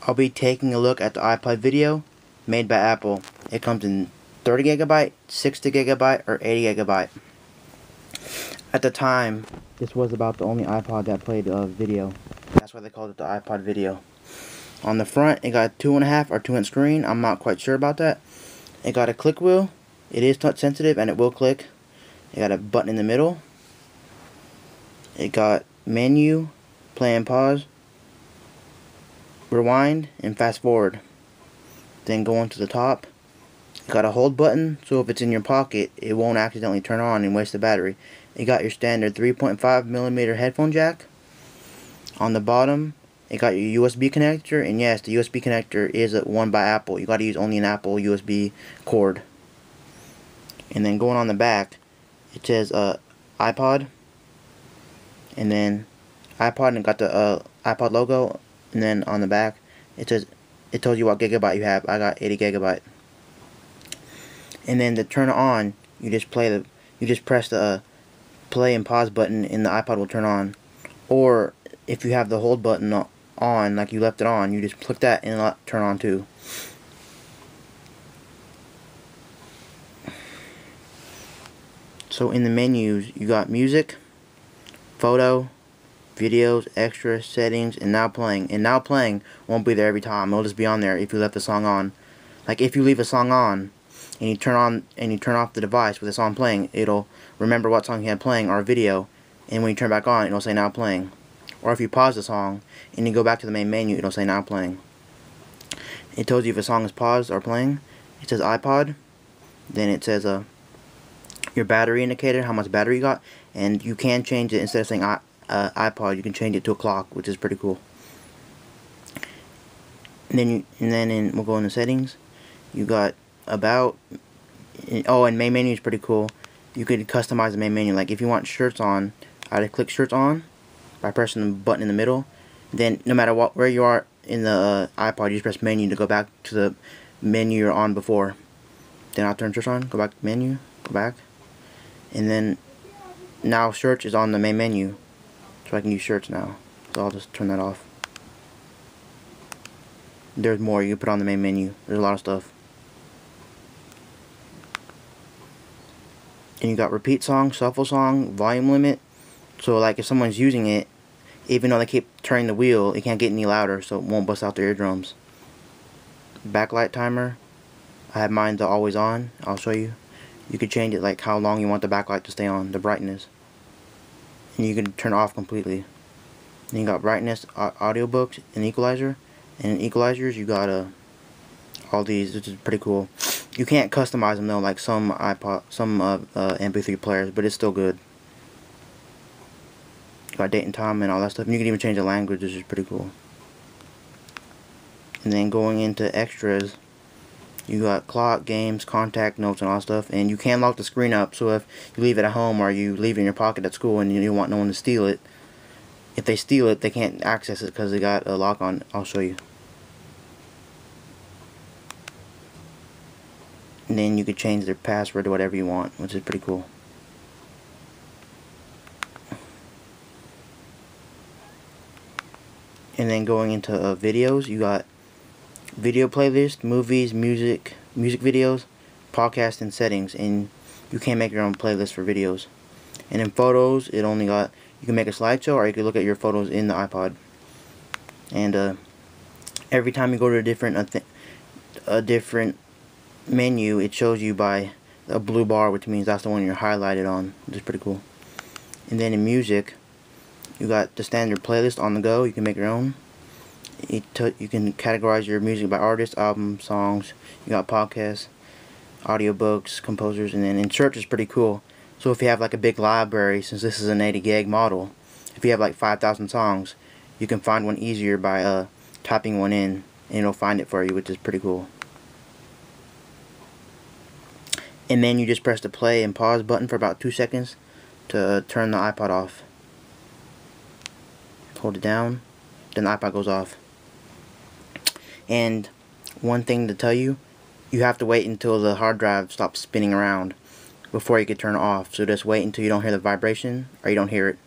I'll be taking a look at the iPod video made by Apple. It comes in 30 gigabyte, 60 gigabyte, or 80 gigabyte. At the time, this was about the only iPod that played video. That's why they called it the iPod video. On the front, it got a 2.5 or 2-inch screen. I'm not quite sure about that. It got a click wheel. It is touch sensitive and it will click. It got a button in the middle. It got menu, play and pause, rewind, and fast forward. Then going to the top, it got a hold button, so if it's in your pocket, it won't accidentally turn on and waste the battery. It got your standard 3.5mm headphone jack. On the bottom, it got your USB connector, and yes, the USB connector is one by Apple. You got to use only an Apple USB cord. And then going on the back, it says iPod, and then iPod, and got the iPod logo. And then on the back, it tells you what gigabyte you have. I got 80 gigabyte. And then to turn it on, you just press the play and pause button, and the iPod will turn on. Or if you have the hold button on, like you left it on, you just click that and it'll turn on too. So in the menus, you got music, photo, videos, extra, settings, and now playing. And now playing won't be there every time. It'll just be on there if you left the song on. Like if you leave a song on and you turn off the device with the song playing, it'll remember what song you had playing or video, and when you turn back on, it'll say now playing. Or if you pause the song and you go back to the main menu, it'll say now playing. It tells you if a song is paused or playing. It says iPod. Then it says your battery indicator, how much battery you got, and you can change it. Instead of saying iPod, you can change it to a clock, which is pretty cool. And then we'll go into settings. You got about, and main menu is pretty cool. You could customize the main menu. Like if you want shirts on, I'd click shirts on by pressing the button in the middle. Then no matter where you are in the iPod, you just press menu to go back to the menu you're on before. Then I'll turn shirts on, go back to menu, go back, and then now search is on the main menu, so I can use shirts now. So I'll just turn that off. There's more you can put on the main menu. There's a lot of stuff. And you got repeat song, shuffle song, volume limit. So like if someone's using it, even though they keep turning the wheel, it can't get any louder, so it won't bust out their eardrums. Backlight timer. I have mine to always on. I'll show you. You could change it like how long you want the backlight to stay on, the brightness. And you can turn it off completely. Then you got brightness, audiobooks, and equalizer. And in equalizers, you got all these, which is pretty cool. You can't customize them though, like some MP3 players, but it's still good. You got date and time and all that stuff. And you can even change the language, which is pretty cool. And then going into extras, you got clock, games, contact, notes, and all that stuff. And you can lock the screen up, so if you leave it at home or you leave it in your pocket at school and you want no one to steal it, if they steal it, they can't access it because they got a lock on. I'll show you. And then you could change their password to whatever you want, which is pretty cool. And then going into videos, you got video playlist, movies, music videos, podcast, and settings. And you can make your own playlist for videos. And in photos, it only got, you can make a slideshow, or you can look at your photos in the iPod. And every time you go to a different menu, it shows you by a blue bar, which means that's the one you're highlighted on, which is pretty cool. And then in music, you got the standard playlist on the go. You can make your own. You can categorize your music by artist, album, songs. You got podcasts, audiobooks, composers, and then in search is pretty cool. So if you have like a big library, since this is an 80 gig model, if you have like 5,000 songs, you can find one easier by typing one in, and it'll find it for you, which is pretty cool. And then you just press the play and pause button for about 2 seconds to turn the iPod off. Hold it down, then the iPod goes off. And one thing to tell you, you have to wait until the hard drive stops spinning around before you can turn it off. So just wait until you don't hear the vibration, or you don't hear it,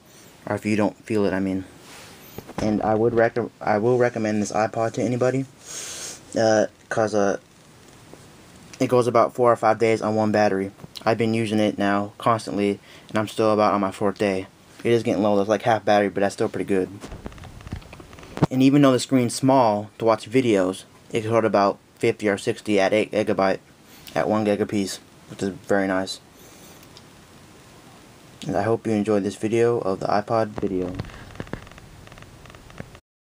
or if you don't feel it, I mean. And I will recommend this iPod to anybody, cause it goes about 4 or 5 days on one battery. I've been using it now constantly, and I'm still about on my 4th day. It is getting low. That's like half battery, but that's still pretty good. And even though the screen's small to watch videos, it can hold about 50 or 60 at 8 GB at 1 gig apiece, which is very nice. And I hope you enjoyed this video of the iPod video.